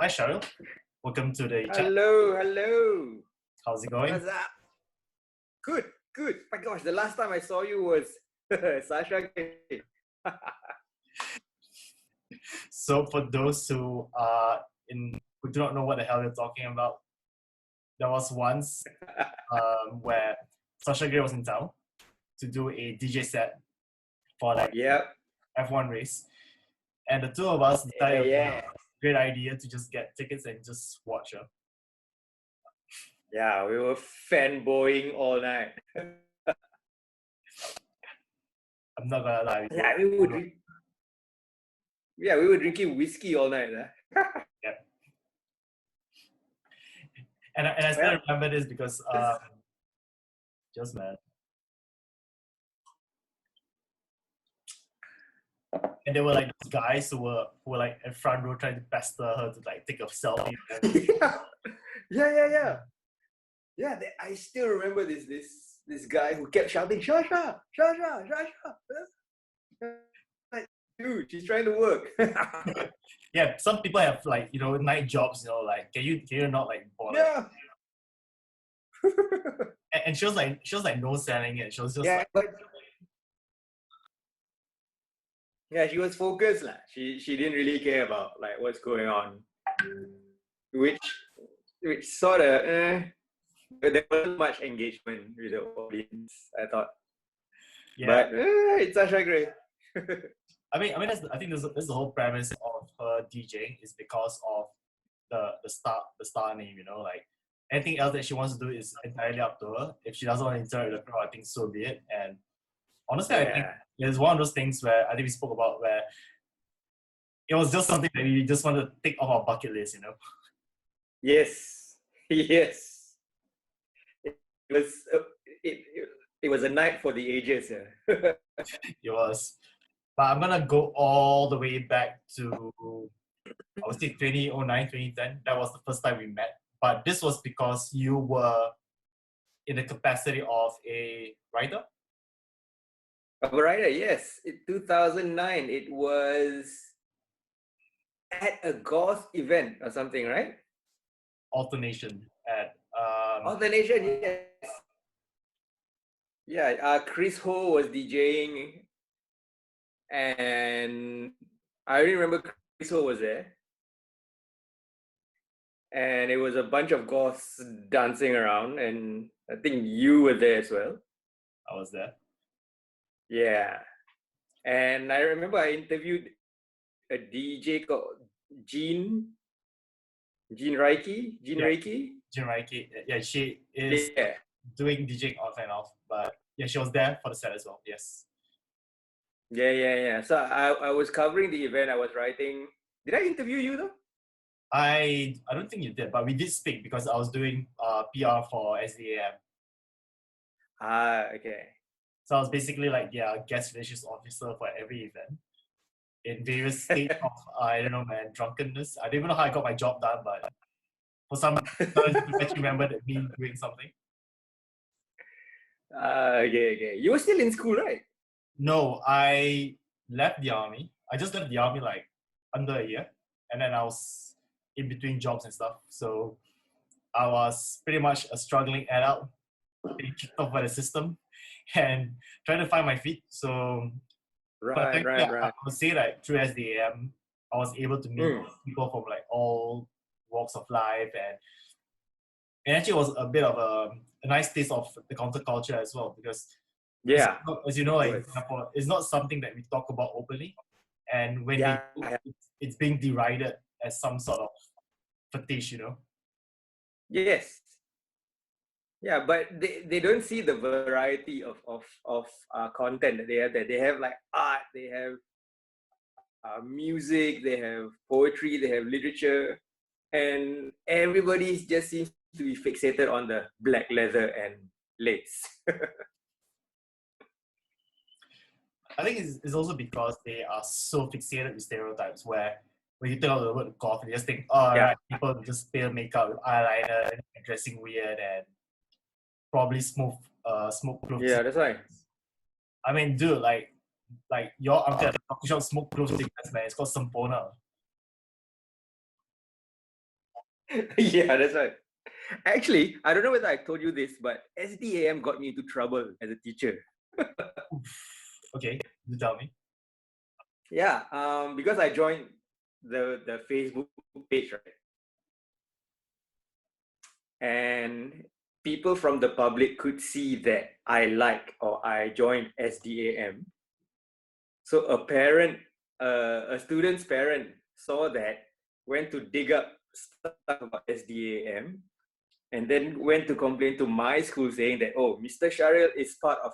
Hi, Sharyl. Welcome to the chat. Hello. How's it going? What's up? Good. My gosh, the last time I saw you was Sasha. So, for those who who do not know what the hell you're talking about, there was once where Sasha Gray was in town to do a DJ set for like F1 race, and the two of us decided it was a great idea to just get tickets and just watch her. Yeah, we were fanboying all night. I'm not gonna lie. We were drinking whiskey all night. Yeah. And I still remember this because just man. And there were like those guys who were like in front row trying to pester her to like take a selfie. Yeah. I still remember this guy who kept shouting, Shasha. Like, dude, she's trying to work. Yeah, some people have like, night jobs, like can you not like bother? Yeah. And she was like no selling it. She was just she was focused. She didn't really care about like what's going on. Which sort of there wasn't much engagement with the audience, I thought. Yeah. But it's Sasha Gray. I think that's the whole premise of her DJing is because of the star name, like anything else that she wants to do is entirely up to her. If she doesn't want to interact with the crowd, I think so be it. And honestly, I think it's one of those things where I think we spoke about where it was just something that we just want to tick off our bucket list, Yes. It was a night for the ages. Yeah. It was. But I'm gonna go all the way back to I would say 2009, 2010. That was the first time we met. But this was because you were in the capacity of a writer? A writer, yes. In 2009, it was at a goth event or something, right? Alternation at Alternation, yes. Yeah, Chris Ho was DJing, and I remember Chris Ho was there, and it was a bunch of goths dancing around, and I think you were there as well. I was there. Yeah, and I remember I interviewed a DJ called Jean Reiki. Yeah, she is doing DJing off and off, but yeah, she was there for the set as well. Yes. Yeah. So I was covering the event. I was writing. Did I interview you though? I don't think you did, but we did speak because I was doing PR for SDAM. Okay. So I was basically like guest relations officer for every event in various states of I don't know, man, drunkenness. I don't even know how I got my job done, but for some reason, I remember that me doing something. Okay. You were still in school, right? No, I left the army. I just left the army like under a year, and then I was in between jobs and stuff. So I was pretty much a struggling adult, being kicked off by the system, and trying to find my feet. So, right. I would say that through SDAM, I was able to meet people from like all walks of life, and actually it was a bit of a nice taste of the counterculture as well because as you know, like in Singapore, it's not something that we talk about openly, and when it's being derided as some sort of fetish, Yes. Yeah, but they don't see the variety of content that they have there. They have like art, they have music, they have poetry, they have literature, and everybody just seems to be fixated on the black leather and lace. I think it's also because they are so fixated with stereotypes where when you think of the word goth, you just think, right, people just pale makeup with eyeliner and dressing weird and probably smoke cloves. Yeah, that's right. I mean, dude, like your uncle at the coffee shop smoke cloves cigarettes, man. It's called Sempona. Yeah, that's right. Actually, I don't know whether I told you this, but SDAM got me into trouble as a teacher. Okay, you tell me. Yeah, because I joined the Facebook page, right? And people from the public could see that I like or I joined SDAM. So a student's parent saw that, went to dig up stuff about SDAM, and then went to complain to my school saying that, oh, Mr. Sharyl is part of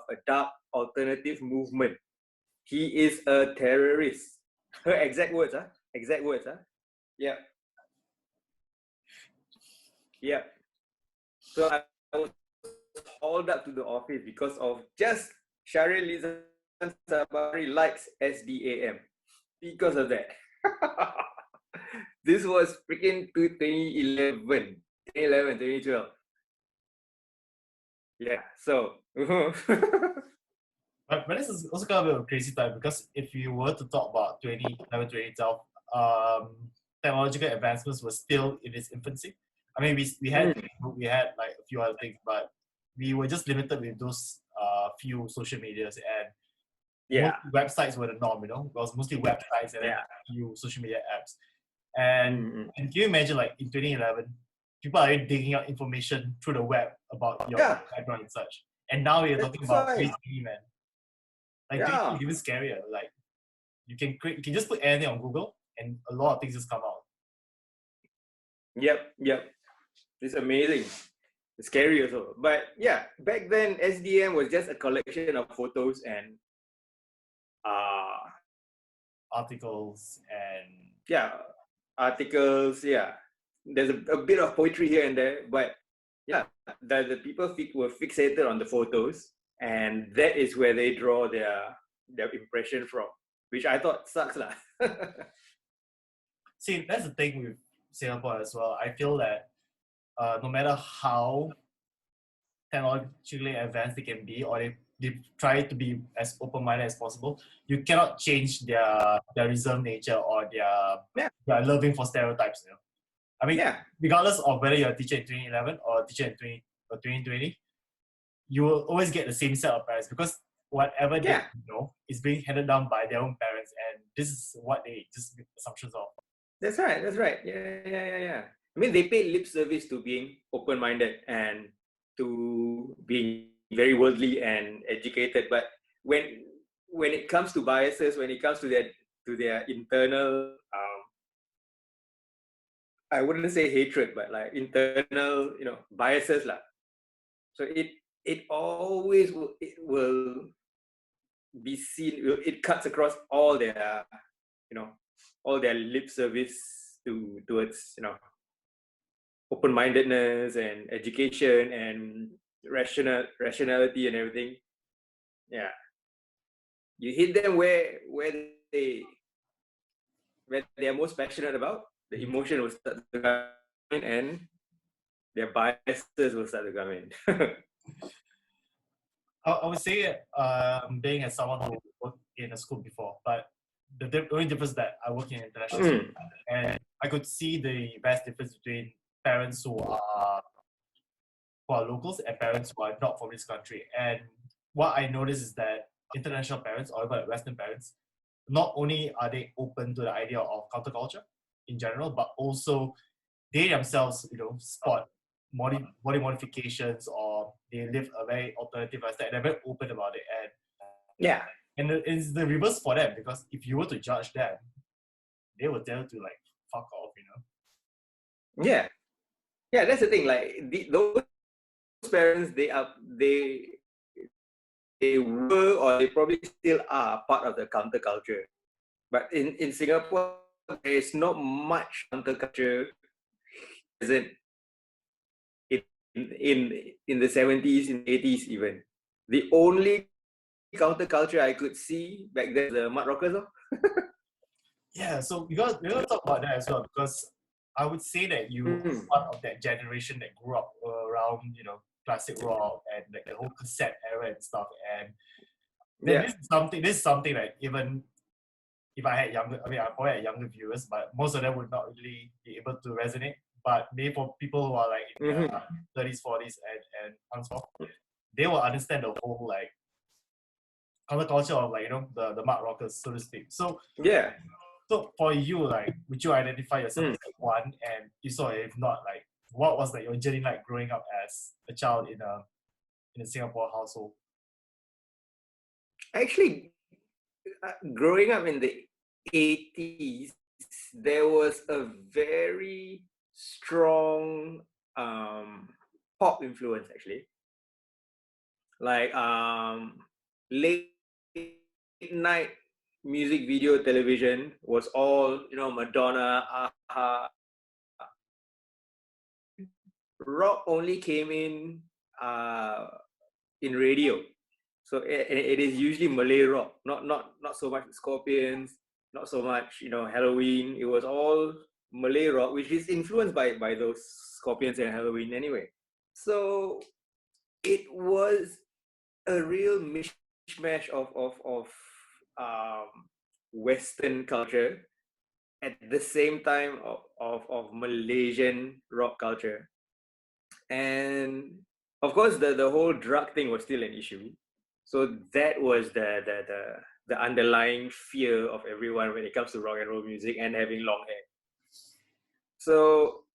a dark alternative movement. He is a terrorist. Her exact words, huh? Exact words, huh? Yeah. Yeah. So I was hauled up to the office because of just Sharyl Sabari likes SDAM. Because of that. This was freaking 2011, 2012. Yeah, so. But this is also kind of a crazy time because if you were to talk about 2011, 2012, technological advancements were still in its infancy. I mean, we had Facebook, we had like a few other things, but we were just limited with those few social medias, and most Yeah, websites were the norm. You know, it was mostly websites and then yeah. a few social media apps. And Mm-hmm. and can you imagine, like in 2011, people are already digging out information through the web about your Yeah, background and such. And now we're talking that's about why. 3D, man. Like 3D Yeah. is even scarier. Like you can just put anything on Google and a lot of things just come out. Yep, yep. It's amazing. It's scary also. But yeah, back then SDM was just a collection of photos and uh Articles and yeah, articles, yeah. There's a bit of poetry here and there, but yeah, the people were fixated on the photos, and that is where they draw their impression from, which I thought sucks lah. see, that's the thing with Singapore as well. I feel that no matter how technologically advanced they can be, or they try to be as open-minded as possible, you cannot change their reserved nature or Yeah, their loving for stereotypes. You know, I mean, yeah, regardless of whether you're a teacher in 2011 or a teacher in 2020, you will always get the same set of parents because whatever they yeah. know is being handed down by their own parents, and this is what they just make assumptions of. That's right. That's right. Yeah, yeah, yeah, yeah. I mean, they pay lip service to being open-minded and to being very worldly and educated, but when it comes to biases, when it comes to their internal, I wouldn't say hatred, but like internal, biases lah. So it always will be seen. It cuts across all their lip service towards open-mindedness and education and rationality and everything. Yeah, you hit them they where they are most passionate about. The emotion will start to come in, and their biases will start to come in. I would say being as someone who worked in a school before, but the only difference is that I work in an international school, and I could see the vast difference between parents who are locals and parents who are not from this country. And what I noticed is that international parents, or even Western parents, not only are they open to the idea of counterculture in general, but also they themselves, spot body modifications, or they live a very alternative lifestyle. They're very open about it, Yeah, and it's the reverse for them because if you were to judge them, they will tell you to like fuck off, yeah, yeah. That's the thing. Like those parents, they were, or they probably still are, part of the counterculture. But in Singapore, there is not much counterculture present in the 70s, in the 80s even. The only counterculture I could see back then was the mud rockers. Yeah, so we're gonna talk about that as well because I would say that you are part of that generation that grew up around classic rock and like the whole cassette era and stuff. And then Yeah, this is something that even if I had younger, I mean I probably had younger viewers, but most of them would not really be able to resonate. but maybe for people who are like in their 30s, 40s, and so on, they will understand the whole like counterculture of like the mud rockers, so to speak. So Yeah. so for you, like, would you identify yourself as like one? And if so, if not, like, what was like your journey like growing up as a child in a Singapore household? Actually, growing up in the 80s, there was a very strong pop influence actually. Like late night music video television was all, Madonna, Aha. Rock only came in radio. So it is usually Malay rock, not so much Scorpions, not so much Halloween. It was all Malay rock, which is influenced by those Scorpions and Halloween anyway. So it was a real mishmash of Western culture at the same time of Malaysian rock culture, and of course the whole drug thing was still an issue. So that was the underlying fear of everyone when it comes to rock and roll music and having long hair. So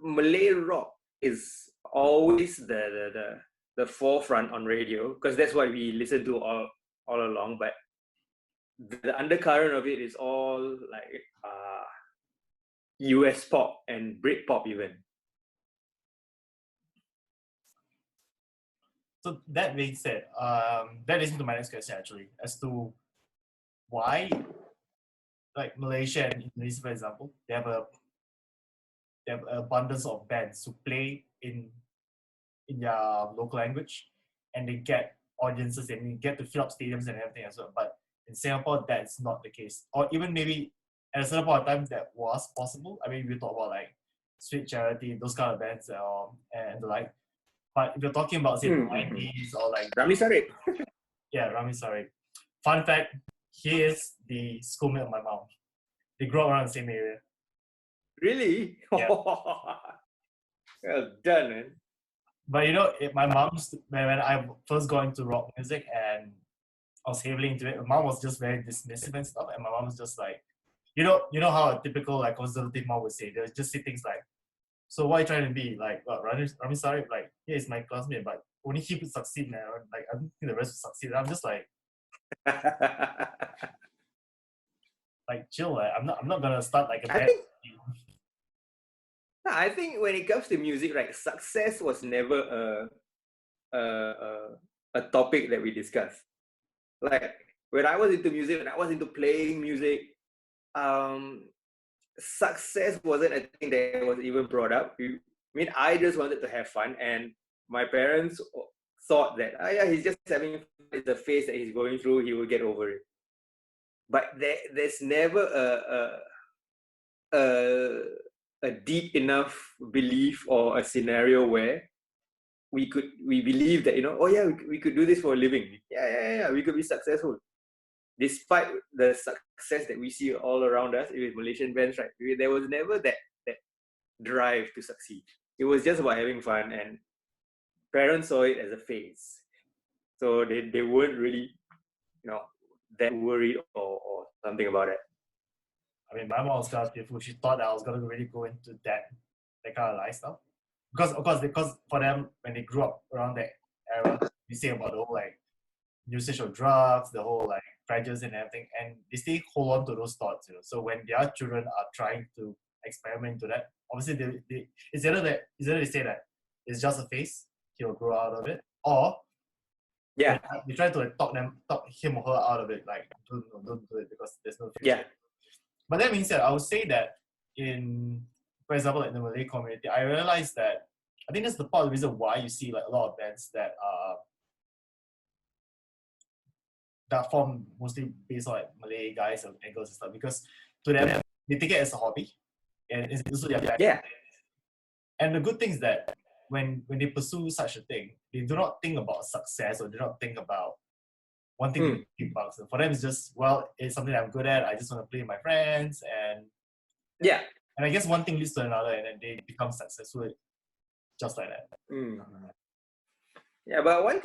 Malay rock is always the forefront on radio because that's what we listen to all along. But the undercurrent of it is all like US pop and Brit pop even. So that being said, that leads into my next question actually, as to why, like Malaysia and Indonesia, for example, they have an abundance of bands who play in their local language, and they get audiences and they get to fill up stadiums and everything as well. But in Singapore, that's not the case. Or even maybe at a certain point of time that was possible. I mean, we talk about like Street Charity, those kind of bands and the like. But if you're talking about say the 90s or like Rami Sarip. Yeah, Rami Sarip. Fun fact, he is the schoolmate of my mom. They grew up around the same area. Really? Yeah. Well done, man. But my mom's when I first got into rock music and I was heavily into it, my mom was just very dismissive and stuff, and my mom was just like, you know how a typical like conservative mom would say, they'll just say things like, so what are you trying to be? Like, what, Rami Sarip, like, yeah, he's my classmate, but only he could succeed, man. Like, I don't think the rest would succeed. And I'm just like, chill, I'm not gonna start like a band. I think when it comes to music, right, success was never a topic that we discussed. Like when I was into music, when I was into playing music, success wasn't a thing that was even brought up. I mean, I just wanted to have fun, and my parents thought that, yeah, he's just having fun. It's the phase that he's going through. He will get over it. But there's never a deep enough belief or a scenario where we believe that, oh yeah, we could do this for a living. Yeah, we could be successful. Despite the success that we see all around us with Malaysian bands, right? There was never that drive to succeed. It was just about having fun, and parents saw it as a phase. So they weren't really, that worried or something about it. I mean, my mom was kind of fearful. She thought that I was gonna really go into that kind of lifestyle. Because for them, when they grew up around that era, we say about the whole like usage of drugs, the whole like prejudice and everything, and they still hold on to those thoughts. So when their children are trying to experiment to that, obviously it's either they say that it's just a phase, he'll grow out of it, or yeah, they try to like, talk him or her out of it, like don't do it because there's no future. Yeah. But that being said, I would say that for example, in the Malay community, I realized that I think that's the part of the reason why you see like a lot of bands that form mostly based on like Malay guys and girls and stuff, because to them they take it as a hobby and it's also their passion. Yeah. And the good thing is that when they pursue such a thing, they do not think about success or do not think about wanting to keep bucks. For them, it's just, well, it's something that I'm good at. I just want to play with my friends, and Yeah. And I guess one thing leads to another, and then they become successful just like that. Yeah, but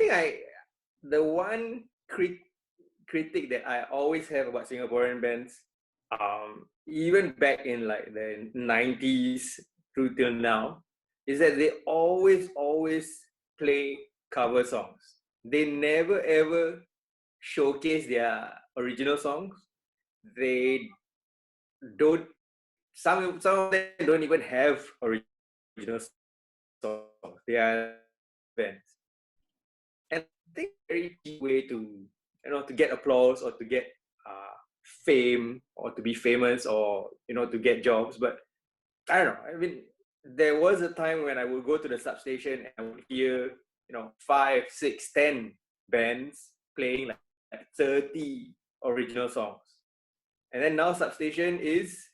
the one critic that I always have about Singaporean bands, even back in like the 90s through till now, is that they always play cover songs. They never ever showcase their original songs. They don't. Some of them don't even have original songs. They are bands, and I think very cheap way to to get applause or to get fame or to be famous or to get jobs. But I don't know. I mean, there was a time when I would go to the substation and I would hear 5, 6, 10 bands playing like 30 original songs, and then now substation is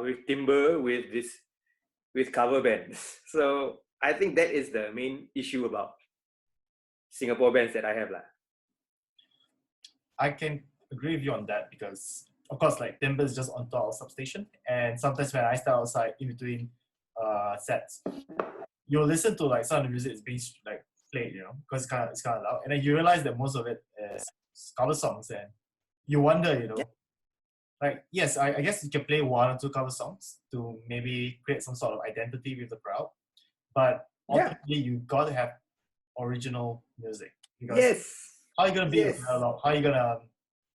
with timber with cover bands. So I think that is the main issue about Singapore bands that I have lah. I can agree with you on that because, of course, like timber is just on top of substation, and sometimes when I stand outside in between sets, you'll listen to like some of the music is being like played, because it's kind of loud, and then you realize that most of it is cover songs, and you wonder, like yes, I guess you can play one or two cover songs to maybe create some sort of identity with the crowd, but ultimately you got to have original music because how are you gonna be a dialogue? How are you gonna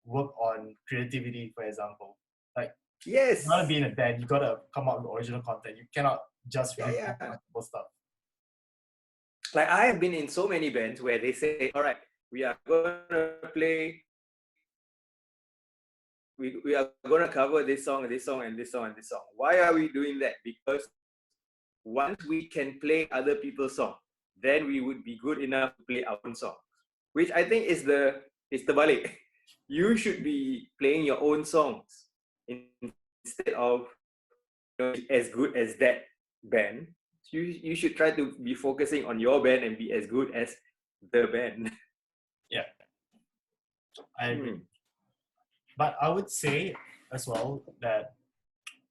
work on creativity, for example? Like you wanna be in a band, you gotta come up with original content. You cannot just rip off people stuff. Like I have been in so many bands where they say, all right, we are gonna play, we are gonna cover this song and this song and this song and this song. Why are we doing that? Because once we can play other people's songs, then we would be good enough to play our own songs. Which I think is the balik. You should be playing your own songs instead of as good as that band. You should try to be focusing on your band and be as good as the band. Yeah, I agree. But I would say as well that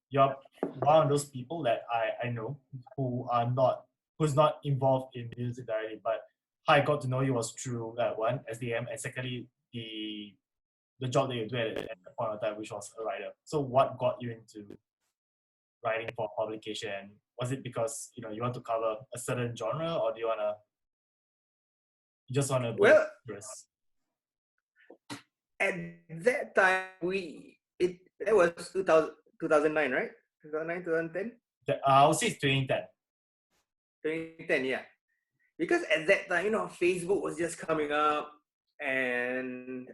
you're one of those people that I know who's not involved in music directly, but how I got to know you was through one, SDM, and secondly the job that you do at the point of time, which was a writer. So what got you into writing for publication? Was it because you want to cover a certain genre, or do you just want to be well curious? At that time that was 2009, right? 2009, 2010? I would say it's 2010. 2010, yeah. Because at that time, Facebook was just coming up, and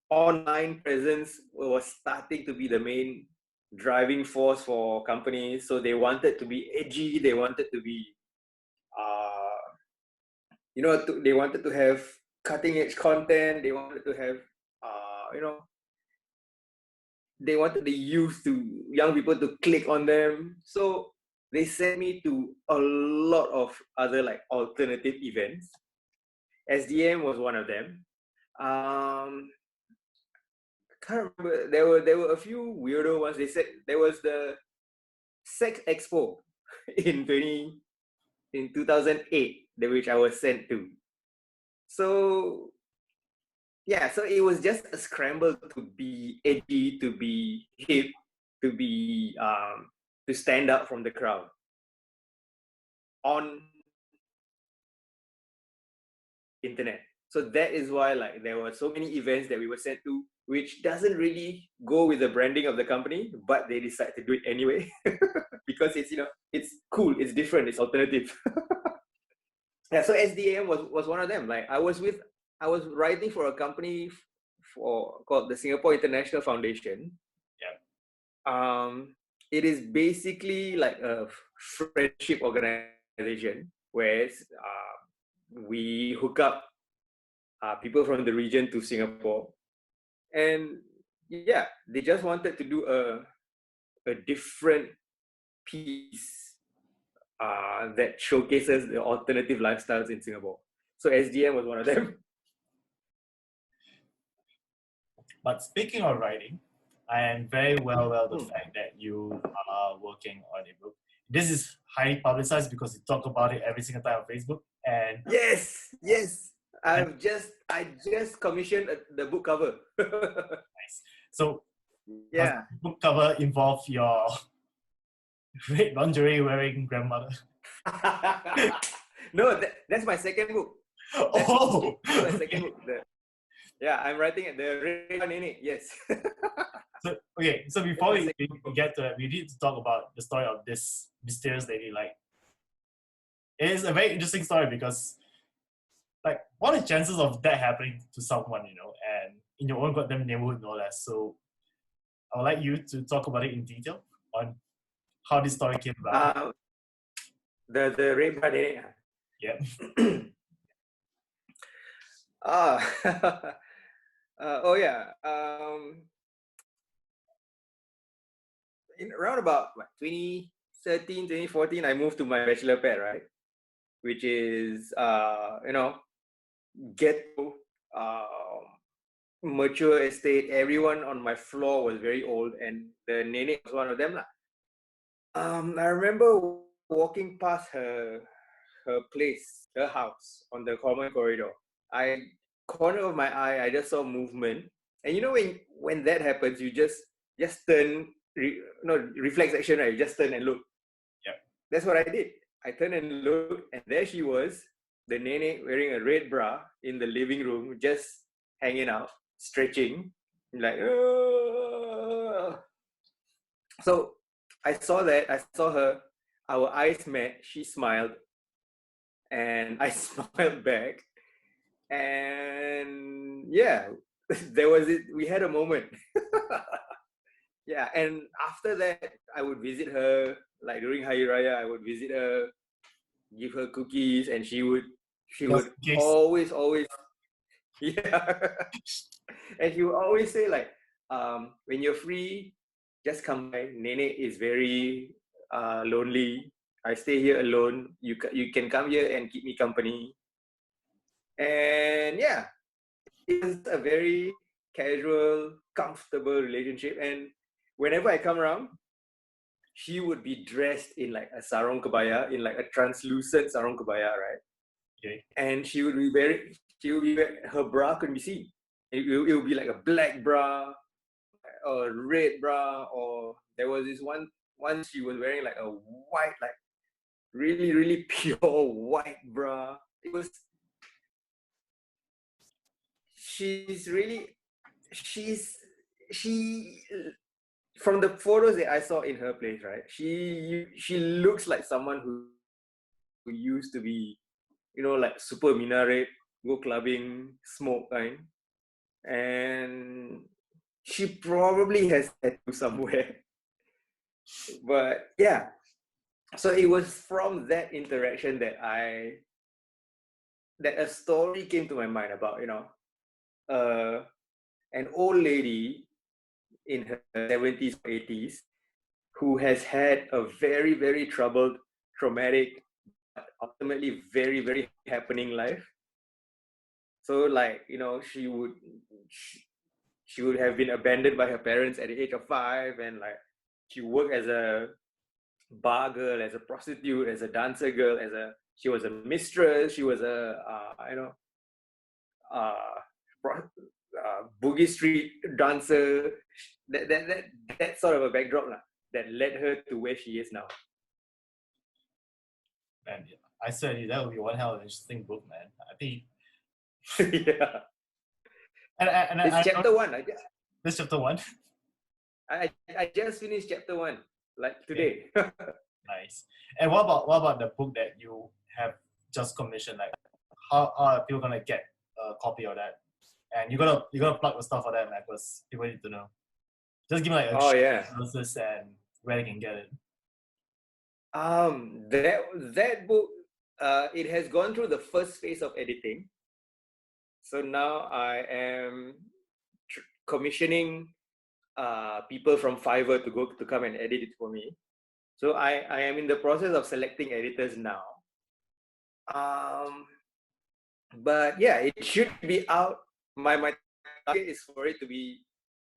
online presence was starting to be the main driving force for companies. So they wanted to be edgy. They wanted to be, they wanted to have cutting edge content. They wanted to have, they wanted the youth young people to click on them. So they sent me to a lot of other like alternative events. SDM was one of them. Can't remember. There were a few weirdo ones. They said there was the Sex Expo in 2008, which I was sent to. So yeah, so it was just a scramble to be edgy, to be hip, to be to stand out from the crowd on internet. So that is why like there were so many events that we were sent to, which doesn't really go with the branding of the company, but they decide to do it anyway because it's it's cool, it's different, it's alternative. Yeah, so SDM was one of them. Like I was writing for a company called the Singapore International Foundation. Yeah. It is basically like a friendship organization where we hook up people from the region to Singapore, and yeah, they just wanted to do a different piece that showcases the alternative lifestyles in Singapore. So SDM was one of them. But speaking of writing, I am very well aware of the fact that you are working on a book. This is highly publicized because you talk about it every single time on Facebook. And Yes. I just commissioned the book cover. nice. So, does Yeah. the book cover involve your red lingerie wearing grandmother? No, that's my second book. Oh, That's my second book. Yeah, I'm writing it. The red one in it. Yes. So before we get to that, we need to talk about the story of this mysterious lady. Like, it is a very interesting story because, like, what are the chances of that happening to someone, and in your own goddamn neighborhood, no less. So, I would like you to talk about it in detail on how this story came about. The red one in it. Yep. Oh yeah. In around about 2013, 2014, I moved to my bachelor pad, right? Which is ghetto, mature estate. Everyone on my floor was very old, and the nene was one of them, lah. I remember walking past her place, her house on the common corridor. Corner of my eye, I just saw movement, and when that happens, you just turn, reflex action, right? You just turn and look. Yep. That's what I did. I turned and looked, and there she was, the nene wearing a red bra in the living room, just hanging out, stretching, like. So I saw that. I saw her. Our eyes met. She smiled, and I smiled back. And yeah, there was it. We had a moment. Yeah, and after that, I would visit her. Like during Hari Raya, I would visit her, give her cookies, and she would always, yeah. And she would always say like, when you're free, just come by. Nene is very lonely. I stay here alone. You can come here and keep me company. And yeah, it was a very casual, comfortable relationship. And whenever I come around, she would be dressed in like a sarong kebaya, in like a translucent sarong kebaya, right? Okay. And she would be her bra couldn't be seen. It would be like a black bra, or a red bra, or there was this one she was wearing like a white, like really, really pure white bra. It was, she's she from the photos that I saw in her place, right? She looks like someone who used to be, like super minaret, go clubbing, smoke kind, and she probably has tattoo somewhere. But yeah, so it was from that interaction that a story came to my mind about an old lady in her 70s or 80s who has had a very, very troubled, traumatic, but ultimately very, very happening life. So like, she would have been abandoned by her parents at the age of 5, and like she worked as a bar girl, as a prostitute, as a dancer girl, she was a mistress, she was a boogie street dancer. That sort of a backdrop that led her to where she is now. Man, I swear that would be one hell of an interesting book, man. I think. Yeah. And it's chapter 1. This chapter 1. I just finished chapter 1 like today. Nice. And what about the book that you have just commissioned? Like, how are people gonna get a copy of that? And you're gonna plug the stuff for that, man, because people need to know. Just give me like a analysis and where they can get it. That book, it has gone through the first phase of editing. So now I am commissioning people from Fiverr to come and edit it for me. So I am in the process of selecting editors now. But yeah, it should be out. My target is for it to be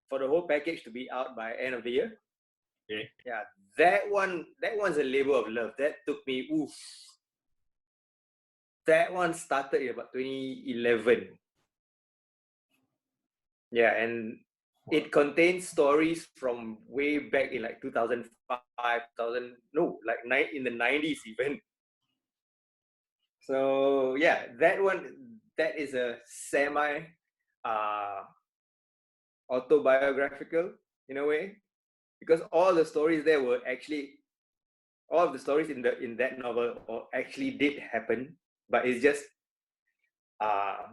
for the whole package to be out by end of the year. Okay. Yeah, that one's a labor of love. That took me, oof. That one started in about 2011. Yeah, and it contains stories from way back in like 2005, 2000, no, like in the 90s even. So yeah, that is a semi uh, autobiographical in a way, because all the stories there were actually, all of the stories in that novel actually did happen, but it's just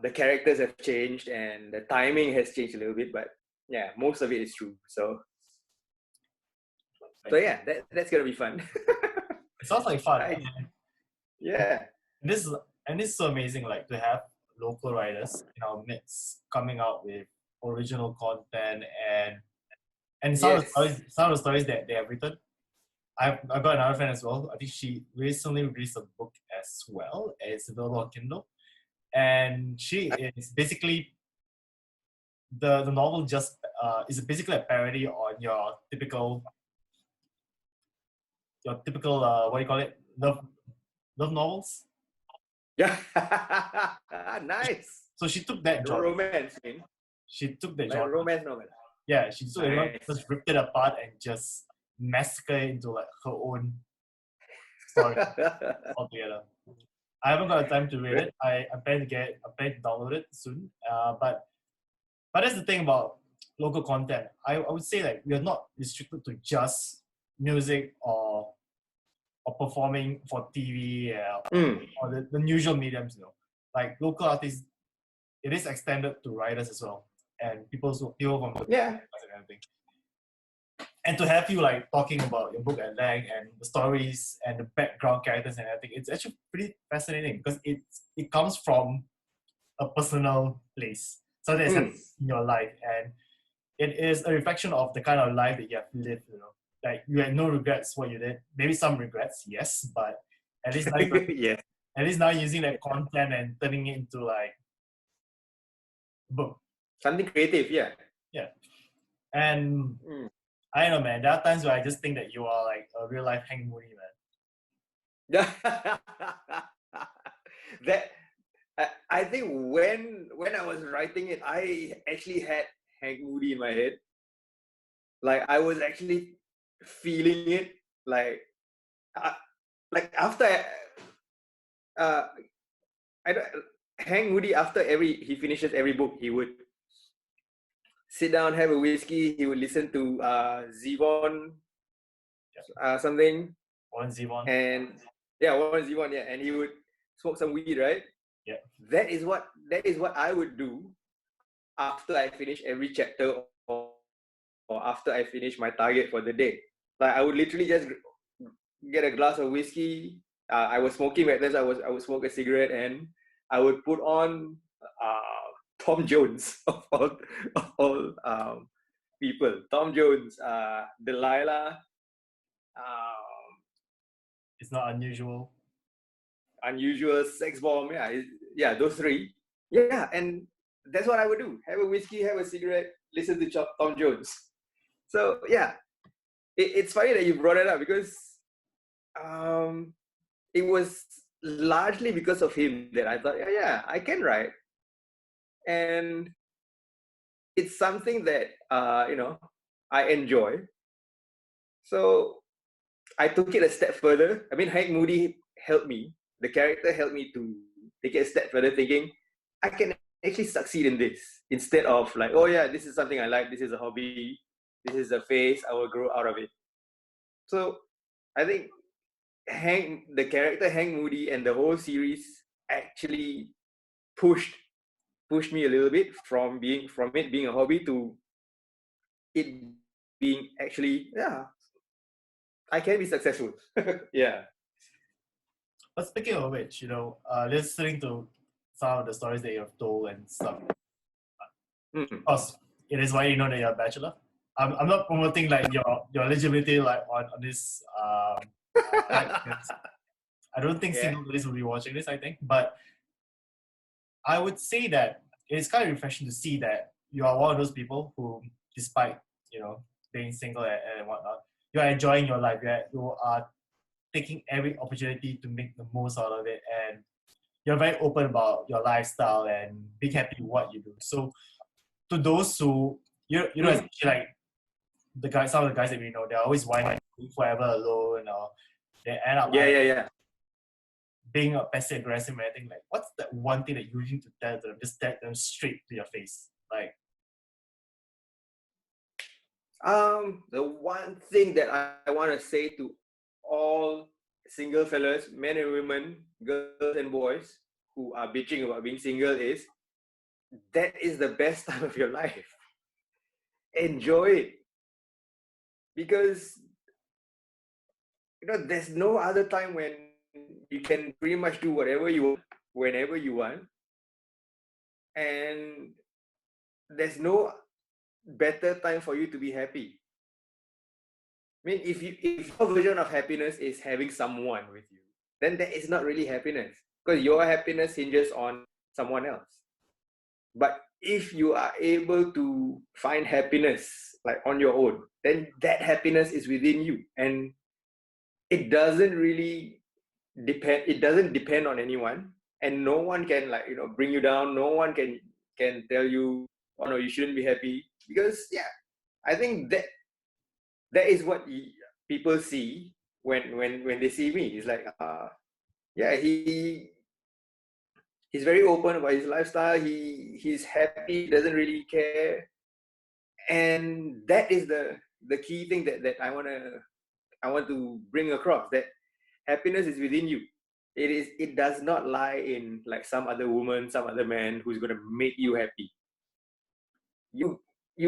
the characters have changed and the timing has changed a little bit, but yeah, most of it is true. So yeah, that's gonna be fun. It sounds like fun. Yeah. This is so amazing, like to have local writers in our midst coming out with original content and some of the stories that they have written. I've got another friend as well. I think she recently released a book as well. It's available on Kindle, and she is basically the novel just is basically a parody on your typical what do you call it, love novels. Yeah. Nice. So she took that genre. Romance, man. She took that Like genre. romance novel. Yeah, she took it, Nice. just ripped it apart and just massacre it into like her own story altogether. I haven't got the time to read it. I plan to download it soon. But that's the thing about local content. I would say like we are not restricted to just music or performing for TV or the usual mediums. Like local artists, it is extended to writers as well and people from the and everything. And to have you like talking about your book at length and the stories and the background characters and everything, it's actually pretty fascinating because it comes from a personal place, something that's happened in your life, and it is a reflection of the kind of life that you have lived. Like you had no regrets what you did. Maybe some regrets, yes, but at least now at least now using that content and turning it into like book, something creative. Yeah, and. I don't know, man. There are times where I just think that you are like a real life Hank Moody, man. That I think when I was writing it, I actually had Hank Moody in my head. Like I was actually feeling it. Like after Hank Moody, after he finishes every book, he would sit down, have a whiskey. He would listen to Zevon, something. Warren Zevon. And Warren Zevon, and he would smoke some weed, right? Yeah. That is what I would do after I finish every chapter or after I finish my target for the day. Like I would literally just get a glass of whiskey. I was smoking back then, so I would smoke a cigarette and I would put on Tom Jones of all people. Tom Jones, Delilah. It's not unusual. Unusual, Sex Bomb. Yeah, those three. Yeah, and that's what I would do. Have a whiskey, have a cigarette, listen to Tom Jones. So yeah, it's funny that you brought it up because it was largely because of him that I thought, yeah, I can write. And it's something that, I enjoy. So I took it a step further. I mean, Hank Moody helped me. The character helped me to take it a step further, thinking I can actually succeed in this instead of like, oh yeah, this is something I like. This is a hobby. This is a phase. I will grow out of it. So I think the character Hank Moody and the whole series actually pushed me a little bit from it being a hobby to it being actually, I can be successful. Yeah. But speaking of which, listening to some of the stories that you have told and stuff, of course, it is why you know that you're a bachelor. I'm not promoting like your eligibility like on this. I don't think single ladies will be watching this. I think, but I would say that it's kind of refreshing to see that you are one of those people who despite, being single and whatnot, you are enjoying your life. You are taking every opportunity to make the most out of it, and you're very open about your lifestyle and being happy with what you do. So to those who, especially like some of the guys that we know, they're always whining forever alone, or they end up being a passive aggressive and everything. Like, what's that one thing that you need to tell them? Just tell them straight to your face. Like, the one thing that I want to say to all single fellas, men and women, girls and boys who are bitching about being single is, that is the best time of your life. Enjoy it. Because, there's no other time when you can pretty much do whatever you want, whenever you want. And there's no better time for you to be happy. I mean, if your version of happiness is having someone with you, then that is not really happiness, because your happiness hinges on someone else. But if you are able to find happiness like on your own, then that happiness is within you, and it doesn't really depend. It doesn't depend on anyone, and no one can bring you down. No one can tell you, oh no, you shouldn't be happy, because I think that is what people see when they see me. It's like, he's very open about his lifestyle. He's happy, doesn't really care, and that is the key thing that I want to bring across. That happiness is within you. It does not lie in like some other woman, some other man who's going to make you happy. You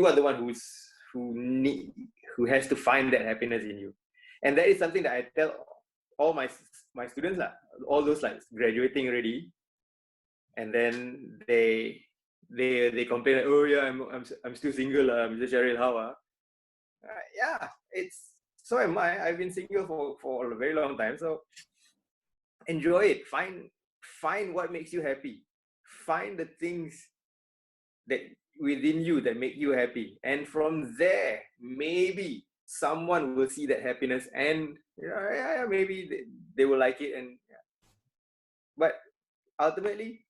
are the one who has to find that happiness in you. And that is something that I tell all my students, all those like graduating already, and then they complain like, oh yeah, I'm still single, Mr. Sharyl, how so am I. I've been single for a very long time. So enjoy it. Find what makes you happy. Find the things that within you that make you happy, and from there maybe someone will see that happiness, and maybe they will like it. And but ultimately,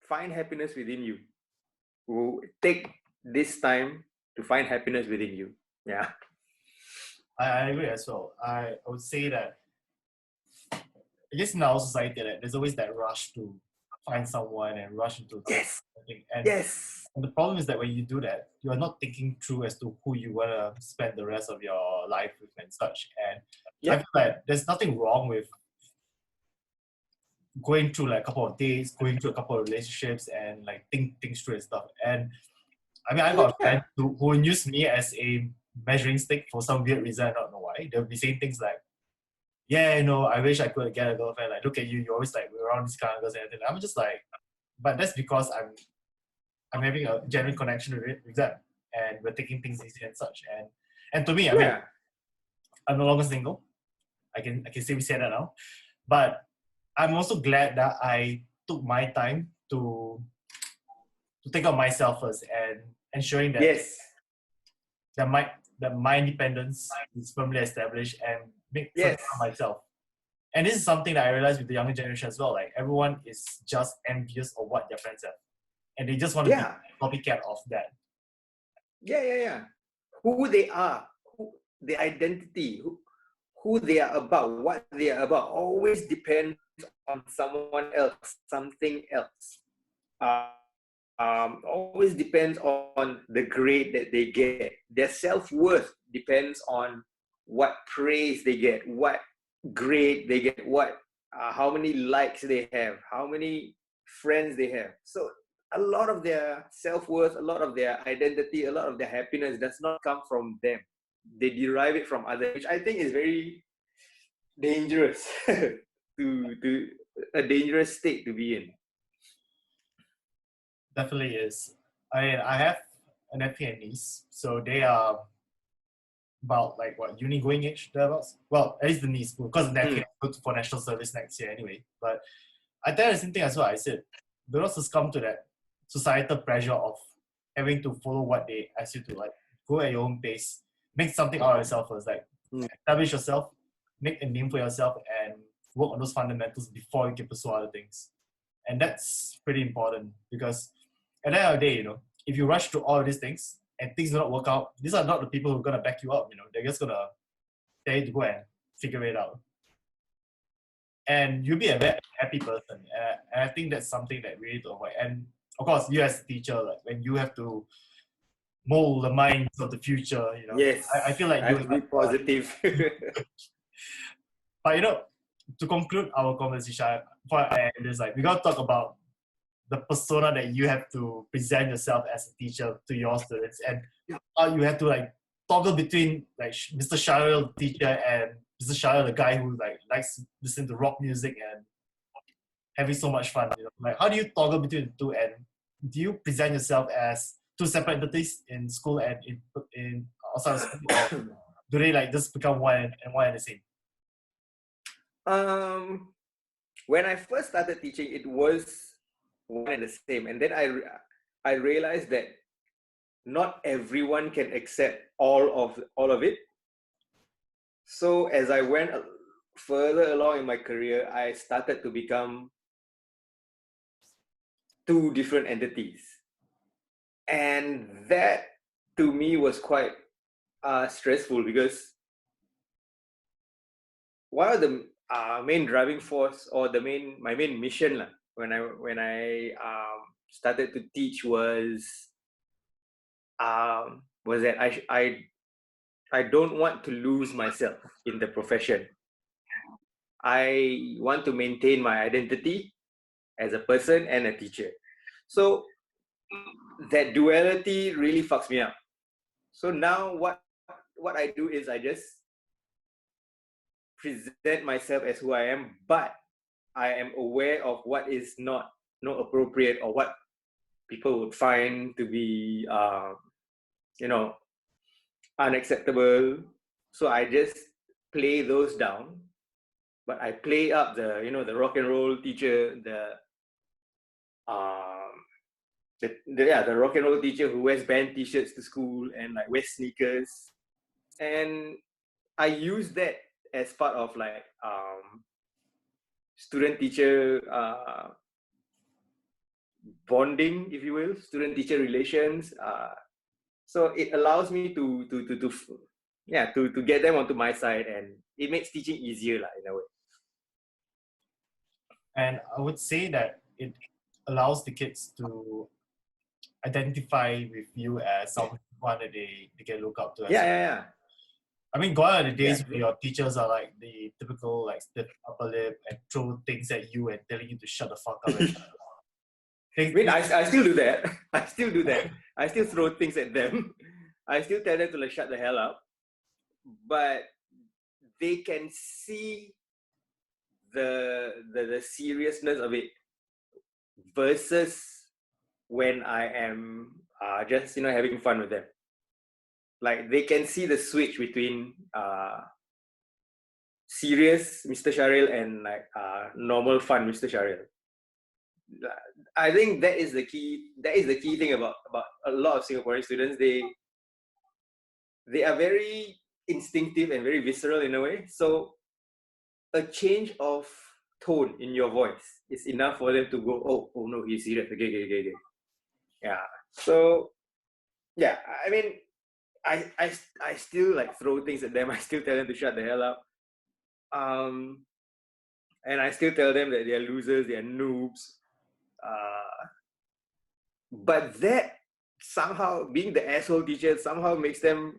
find happiness within you. Take this time to find happiness within you. I agree as well. I would say that I guess in our society that there's always that rush to find someone and rush into something. And the problem is that when you do that, you are not thinking through as to who you want to spend the rest of your life with and such. And I feel like there's nothing wrong with going through like a couple of dates, going through a couple of relationships, and like think things through and stuff. And I mean, I got a friend who use me as a measuring stick for some weird reason. I don't know why. They'll be saying things like, yeah, I wish I could get a girlfriend. Like, look at you, you're always like around these kind of girls and everything. I'm just like, but that's because I'm having a genuine connection with them, and we're taking things easy and such. And to me, I mean, I'm no longer single. I can say we say that now, but I'm also glad that I took my time to take out myself first and ensuring that that my independence is firmly established and make focus on myself. And this is something that I realized with the younger generation as well. Like, everyone is just envious of what their friends have, and they just want to be a copycat of that. Who they are, their identity, who they are about, what they are about, always depends on someone else, something else. Always depends on the grade that they get. Their self-worth depends on what praise they get, what grade they get, how many likes they have, how many friends they have. So a lot of their self-worth, a lot of their identity, a lot of their happiness does not come from them. They derive it from others, which I think is very dangerous, to a dangerous state to be in. Definitely is. I have a nephew and niece, so they are about like uni going age thereabouts. Well, at least the niece, because the nephew goes for national service next year anyway. But I tell the same thing as well. I said, do not succumb to that societal pressure of having to follow what they ask you to, like go at your own pace, make something out of yourself first, like establish yourself, make a name for yourself, and work on those fundamentals before you can pursue other things. And that's pretty important because at the end of the day, you know, if you rush through all of these things and things do not work out, these are not the people who are gonna back you up. You know, they're just gonna tell you to go and figure it out. And you'll be a very happy person. And I think that's something that we need to avoid. And of course, you as a teacher, like when you have to mold the minds of the future, you know, Yes, I feel like I have to be positive. But you know, to conclude our conversation, before I end this, like we gotta talk about the persona that you have to present yourself as a teacher to your students, and how you have to like toggle between like Mr. Sharyl, the teacher, and Mr. Sharyl, the guy who like likes listening to rock music and having so much fun. You know, like how do you toggle between the two, and do you present yourself as two separate entities in school and in outside of school, or do they like just become one and the same? When I first started teaching, it was one and the same, and then I realized that not everyone can accept all of it. So as I went further along in my career, I started to become two different entities, and that to me was quite stressful because one of the main driving force or my main mission when I started to teach was that I don't want to lose myself in the profession. I want to maintain my identity as a person and a teacher. So that duality really fucks me up. So now what I do is I just present myself as who I am, but I am aware of what is not appropriate or what people would find to be unacceptable. So I just play those down, but I play up the rock and roll teacher, the rock and roll teacher who wears band t-shirts to school and like wears sneakers, and I use that as part of like student teacher bonding, if you will, student teacher relations. So it allows me to get them onto my side, and it makes teaching easier in a way. And I would say that it allows the kids to identify with you as someone that they can look up to. Yeah. I mean, gone are the days where your teachers are like the typical like stiff upper lip and throw things at you and telling you to shut the fuck up. I still do that. I still do that. I still throw things at them. I still tell them to like shut the hell up. But they can see the seriousness of it versus when I am just having fun with them. Like they can see the switch between serious Mr. Sharyl and like normal fun Mr. Sharyl. I think that is the key. That is the key thing about a lot of Singaporean students. They are very instinctive and very visceral in a way. So a change of tone in your voice is enough for them to go, oh no, he's serious. Okay. Yeah. So yeah, I mean, I still like throw things at them. I still tell them to shut the hell up. And I still tell them that they're losers, they're noobs. But that somehow, being the asshole teacher, somehow makes them,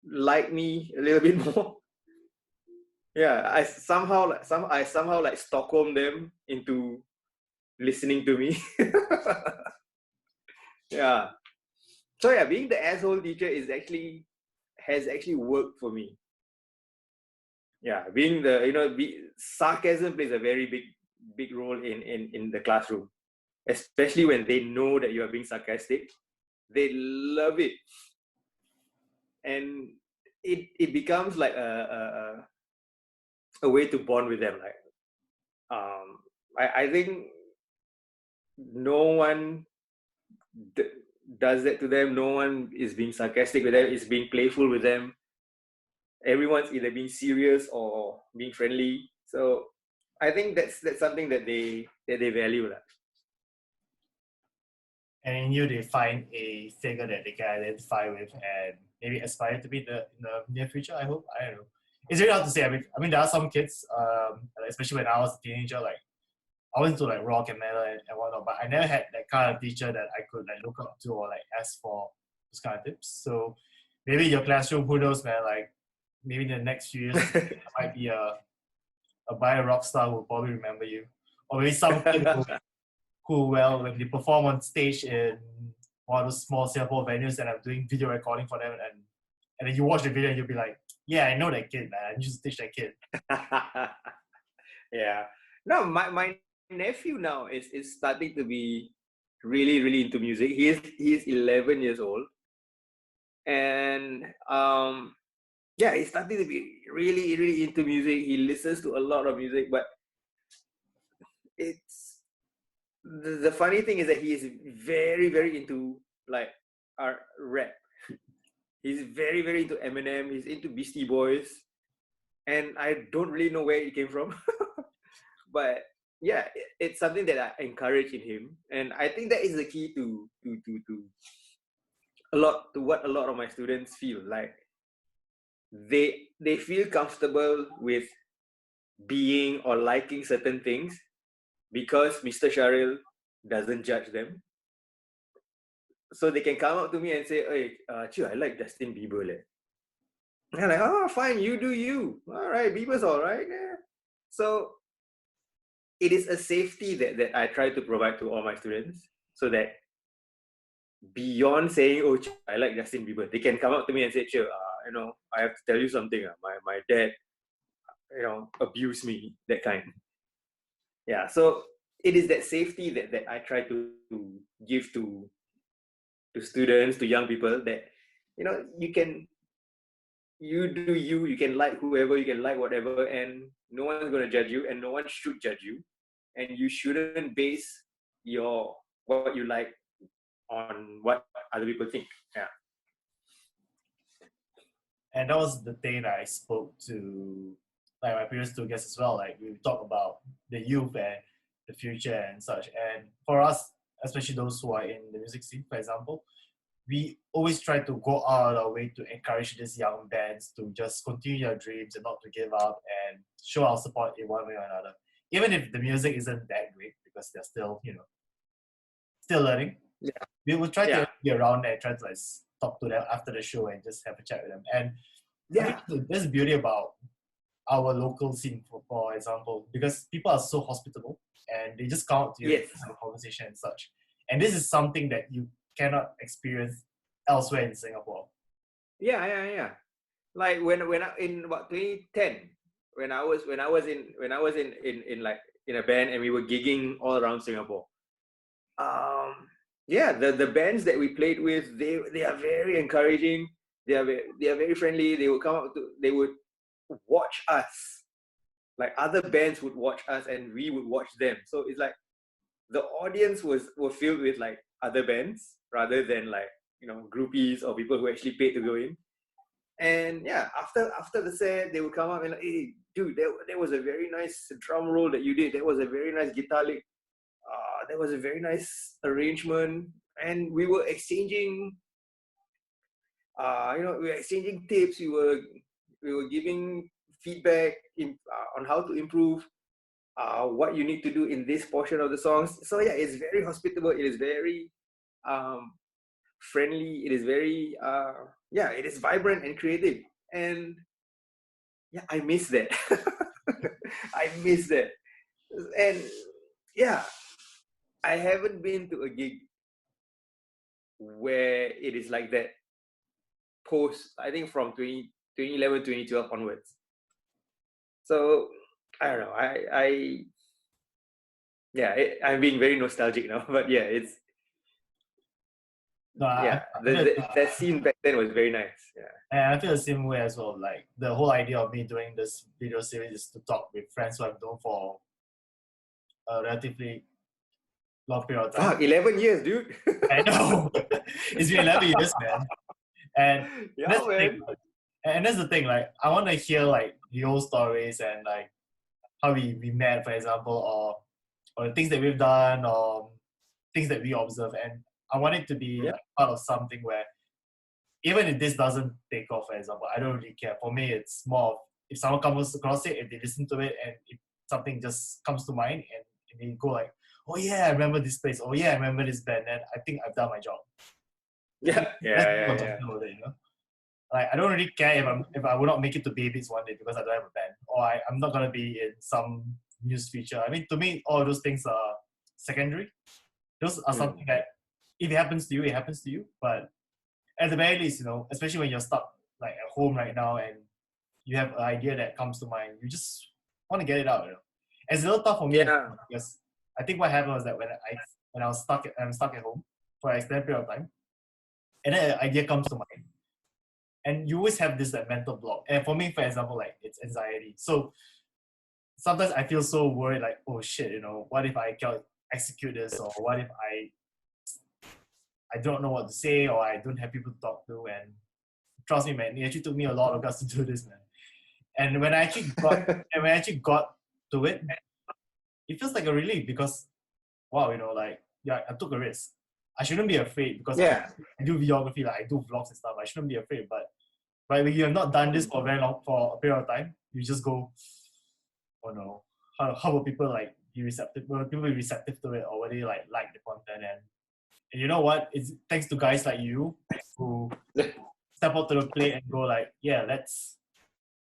like me a little bit more. Yeah, I somehow like Stockholm them into listening to me. Yeah. So yeah, being the asshole teacher has actually worked for me. Yeah, being sarcasm plays a very big role in the classroom, especially when they know that you are being sarcastic. They love it, and it becomes like a way to bond with them. Like, I think no one does that to them. No one is being sarcastic with them. It's being playful with them. Everyone's either being serious or being friendly. So I think that's something that they value. And in you, they find a figure that they can identify with and maybe aspire to be in the near future. I hope. I don't know. It's really hard to say. I mean, there are some kids, especially when I was a teenager, like I was into like rock and metal and whatnot, but I never had that kind of teacher that I could like look up to or like ask for those kind of tips. So maybe your classroom, who knows, man? Like maybe in the next few years, there might be a bio rock star who will probably remember you, or maybe some kid who well when they perform on stage in one of those small Singapore venues and I'm doing video recording for them and then you watch the video and you'll be like, yeah, I know that kid, man. I used to teach that kid. Yeah. No, my nephew now is starting to be really into music. He's 11 years old, and yeah, he's starting to be really into music. He listens to a lot of music, but it's the funny thing is that he is very into like our rap. He's very into Eminem. He's into Beastie Boys, and I don't really know where it came from. But yeah, it's something that I encourage in him, and I think that is the key to what a lot of my students feel like. They feel comfortable with being or liking certain things because Mr. Sharyl doesn't judge them. So they can come up to me and say, "Hey, Chiu, I like Justin Bieber." And I'm like, "Oh, fine, you do you. All right, Bieber's all right." Yeah. So it is a safety that I try to provide to all my students so that beyond saying, "Oh, Chiu, I like Justin Bieber," they can come up to me and say, "Chiu, I have to tell you something. My dad, abused me," that kind. Yeah. So it is that safety that I try to give to students, to young people, that you do you can like whoever, you can like whatever, and no one's going to judge you and no one should judge you, and you shouldn't base what you like on what other people think. Yeah. And that was the thing that I spoke to like my previous two guests as well. Like we talk about the youth and the future and such. And for us, especially those who are in the music scene, for example, we always try to go out of our way to encourage these young bands to just continue their dreams and not to give up and show our support in one way or another. Even if the music isn't that great because they're still, still learning. Yeah. We will try Yeah. to be around there and try to like talk to them after the show and just have a chat with them. And I Yeah. think there's beauty about our local scene, for example, because people are so hospitable and they just come up to you Yes. and have a conversation and such. And this is something that you cannot experience elsewhere in Singapore. Yeah. Like when I, in what 2010, when I was in like in a band and we were gigging all around Singapore. Yeah, the bands that we played with, they are very encouraging. They are very friendly. They would come up they would watch us. Like other bands would watch us and we would watch them. So it's like the audience were filled with like other bands rather than like groupies or people who actually paid to go in. And yeah, after the set, they would come up and like, "Hey, dude, that was a very nice drum roll that you did. That was a very nice guitar lick. That was a very nice arrangement." And we were exchanging, we were exchanging tips. We were giving feedback on how to improve, what you need to do in this portion of the songs. So yeah, it's very hospitable. It is very friendly. It is very it is vibrant and creative. And yeah, I miss that. I miss that. And yeah, I haven't been to a gig where it is like that post, I think from 2011, 2012 onwards. So I don't know. I'm being very nostalgic now, but yeah, it's No, that scene back then was very nice. Yeah. And I feel the same way as well. Like the whole idea of me doing this video series is to talk with friends who I've known for a relatively long period of time. Fuck, 11 years, dude. I know. It's been 11 years, man. And Yeah, that's the thing. man. And that's the thing, like, I want to hear, like, the old stories and, like, how we met, for example, or the things that we've done, or things that we observe. And I want it to be Yeah. like, part of something where, even if this doesn't take off, for example, I don't really care. For me, it's more of, if someone comes across it, if they listen to it, and if something just comes to mind, and they go like, oh yeah, I remember this place. Oh yeah, I remember this band. Then I think I've done my job. Yeah. That's what I'm talking about, Like, I don't really care if I will not make it to Babies one day because I don't have a band, or I'm not gonna be in some news feature. I mean, to me, all those things are secondary. Those are something that, if it happens to you, it happens to you. But at the very least, especially when you're stuck like at home right now and you have an idea that comes to mind, you just want to get it out. It's a little tough for me because I think what happened was that when I'm stuck at home for an extended period of time, and then an idea comes to mind, and you always have this like mental block. And for me, for example, like, it's anxiety. So sometimes I feel so worried, like, oh shit, what if I can't execute this, or what if I don't know what to say, or I don't have people to talk to. And trust me, man, it actually took me a lot of guts to do this, man. And when I actually got to it, it feels like a relief because, wow, like, yeah, I took a risk. I shouldn't be afraid because I do videography, like I do vlogs and stuff. I shouldn't be afraid, but when you have not done this for very long, for a period of time, you just go, oh no, how will people like be receptive? Will people be receptive to it, or will they like the content? And you know what? It's thanks to guys like you who step up to the plate and go like, yeah, let's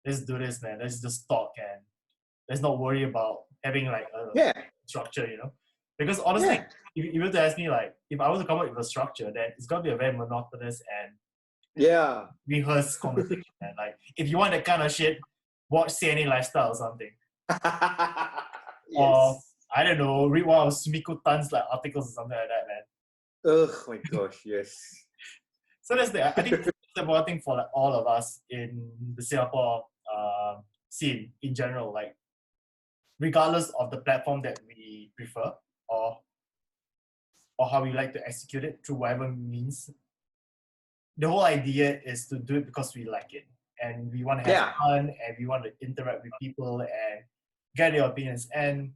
do this, man. Let's just talk, and let's not worry about having like a structure, Because honestly, if you were to ask me, like, if I was to come up with a structure, then it's gonna be a very monotonous and rehearsed conversation. And like, if you want that kind of shit, watch CNN Lifestyle or something. Or I don't know, read one of Sumiko Tan's like articles or something like that, man. Oh my gosh, yes. So I think it's important thing for like all of us in the Singapore scene in general, like, regardless of the platform that we prefer, or how we like to execute it through whatever means. The whole idea is to do it because we like it, and we want to have fun, and we want to interact with people and get their opinions. And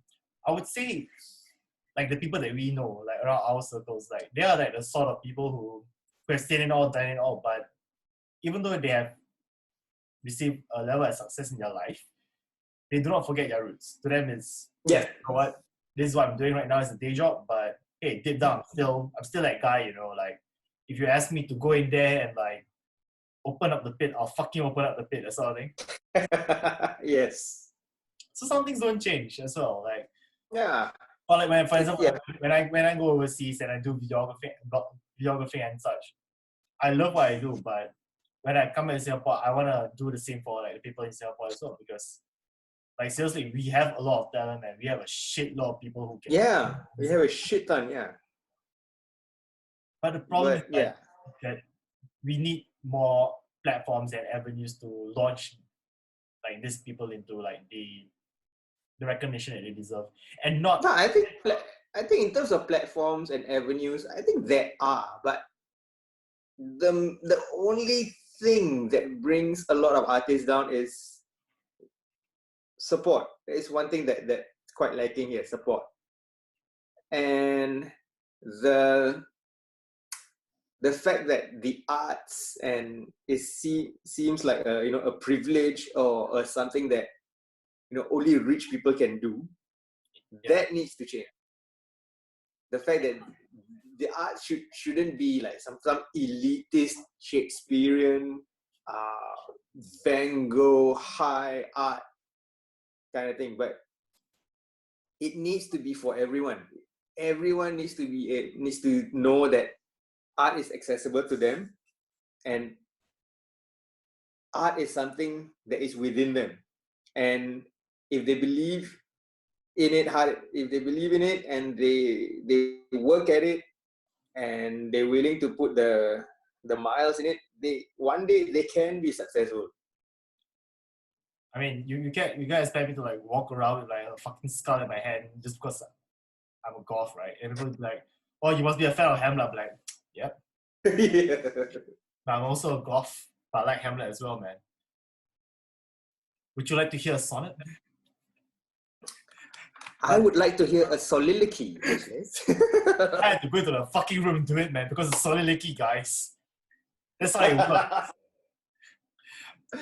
I would say, like, the people that we know, like around our circles, like, they are like the sort of people who have seen it all, done it all, but even though they have received a level of success in their life, they do not forget their roots. To them, it's, you know what, this is what I'm doing right now, is a day job, but hey, deep down, I'm still that guy, like, if you ask me to go in there and like open up the pit, I'll fucking open up the pit, that sort of thing. Yes. So some things don't change as well, like, or like, when, for example, when I go overseas and I do videography and such, I love what I do, but when I come to Singapore, I want to do the same for like the people in Singapore as well, because, like, seriously, we have a lot of talent, and we have a shitload of people who can. We have a shit ton, But the problem is that we need more platforms and avenues to launch like these people into like the recognition that they deserve, and not. No, I think in terms of platforms and avenues, I think there are, but the only thing that brings a lot of artists down is support. It's one thing that's quite lacking here, support. And the fact that the arts and seems like a privilege or something that only rich people can do, that needs to change. The fact that the art shouldn't be like some elitist Shakespearean Van Gogh high art kind of thing, but it needs to be for everyone. Everyone needs to know that art is accessible to them, and art is something that is within them. And if they believe in it and they work at it, and they're willing to put the miles in it, one day they can be successful. I mean, you can't expect me to like walk around with like a fucking skull in my hand just because I'm a goth, right? And people would be like, oh, you must be a fan of Hamlet. I'm like, yep. Yeah. But I'm also a goth, but I like Hamlet as well, man. Would you like to hear a sonnet? I would like to hear a soliloquy, please. I had to go to the fucking room and do it, man, because it's soliloquy, guys. That's how it works.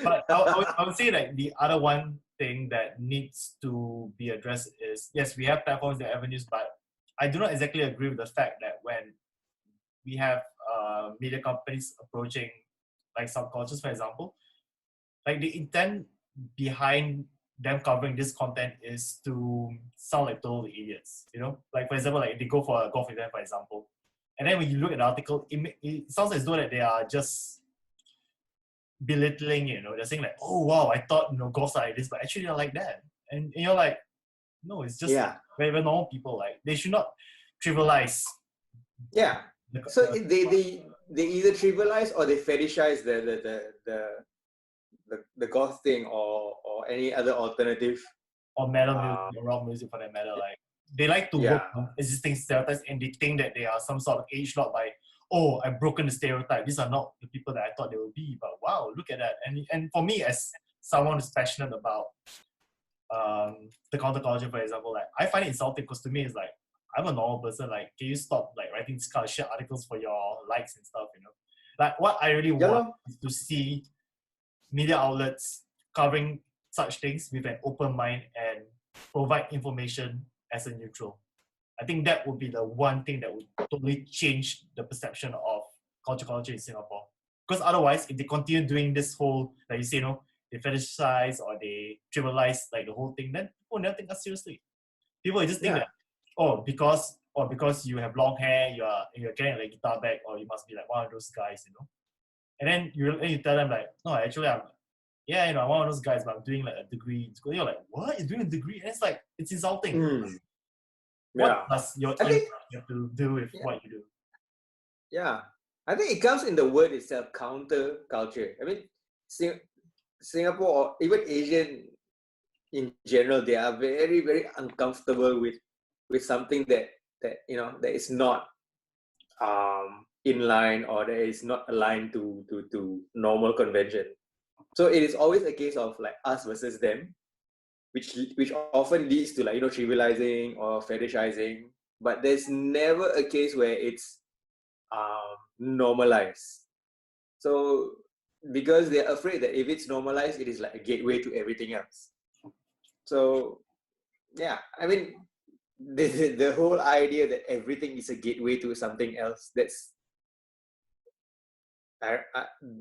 But I would say like the other one thing that needs to be addressed is, yes, we have platforms and avenues, but I do not exactly agree with the fact that when we have media companies approaching like subcultures, for example, like the intent behind them covering this content is to sound like total idiots, you know? Like for example, like they go for a golf event, for example, and then when you look at the article, it sounds as though that they are just belittling, you know, they're saying like, oh wow, I thought, you know, golfs are like this, but actually they're like that. And you're like, no, it's just Yeah. very normal people. Like they should not trivialize. Yeah. So they either trivialize or they fetishize the goth thing or any other alternative. Or metal music or rock music for that matter. Like they like to work on existing stereotypes and they think that they are some sort of age lock by, oh, I've broken the stereotype. These are not the people that I thought they would be. But wow, look at that. And for me, as someone who's passionate about the counterculture, for example, like I find it insulting because to me it's like I'm a normal person. Like, can you stop like writing this kind of shit articles for your likes and stuff? You know, like what I really want is to see media outlets covering such things with an open mind and provide information as a neutral. I think that would be the one thing that would totally change the perception of culture in Singapore. Because otherwise, if they continue doing this whole, like you say, you know, they fetishize or they trivialize like the whole thing, then people will never take us seriously. People will just think that, because you have long hair, you're carrying like a guitar bag, or you must be like one of those guys, you know. And then you tell them like, no, actually I'm one of those guys, but I'm doing like a degree in school. You're like, what? You're doing a degree? And it's like, it's insulting. What does your intellect have to do with what you do? Yeah. I think it comes in the word itself, counterculture. I mean, Singapore or even Asian in general, they are very, very uncomfortable with something that you know that is not in line or that is not aligned to normal convention. So it is always a case of like us versus them, which often leads to like, you know, trivializing or fetishizing. But there's never a case where it's normalized. So because they're afraid that if it's normalized, it is like a gateway to everything else. So yeah, I mean, the whole idea that everything is a gateway to something else, that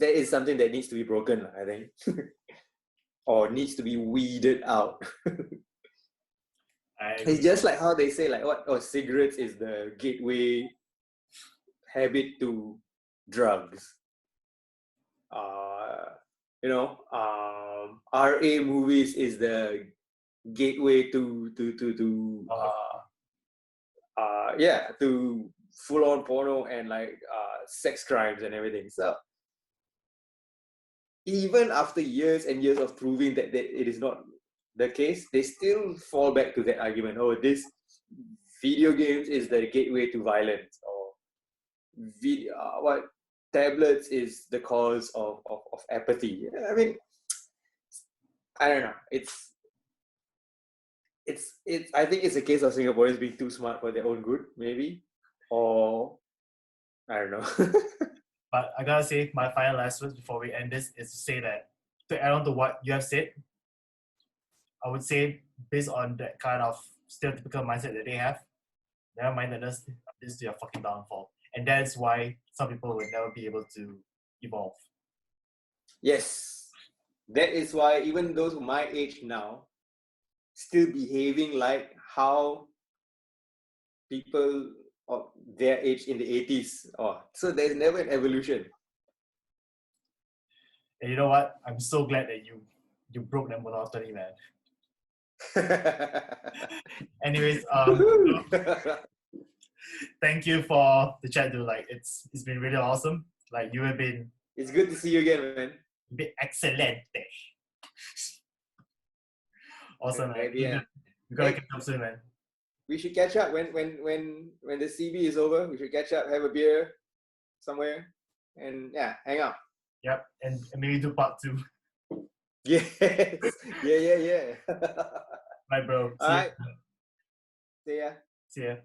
is something that needs to be broken, I think. Or needs to be weeded out. It's just like how they say like cigarettes is the gateway habit to drugs. You know, RA movies is the gateway to full on porno and like sex crimes and everything. So even after years and years of proving that it is not the case, they still fall back to that argument. Oh, this video games is the gateway to violence, or tablets is the cause of apathy. I mean, I don't know. It's I think it's a case of Singaporeans being too smart for their own good, maybe, or I don't know. But I gotta say, my final last words before we end this is to say that, to add on to what you have said, I would say, based on that kind of stereotypical mindset that they have, never mind that this is their fucking downfall. And that's why some people will never be able to evolve. Yes. That is why even those my age now still behaving like how people of their age in the 80s. So there's never an evolution. And you know what? I'm so glad that you broke that monotony, man. Anyways, thank you for the chat, dude. Like it's been really awesome. Like you have been. It's good to see you again, man. Excelente. Awesome, man. Yeah. We gotta catch up soon, man. we should catch up when the CB is over. We should catch up, have a beer somewhere, and yeah, hang out. Yep, and maybe do part 2. Yes. Yeah. Bye, bro. All right. See ya. See ya.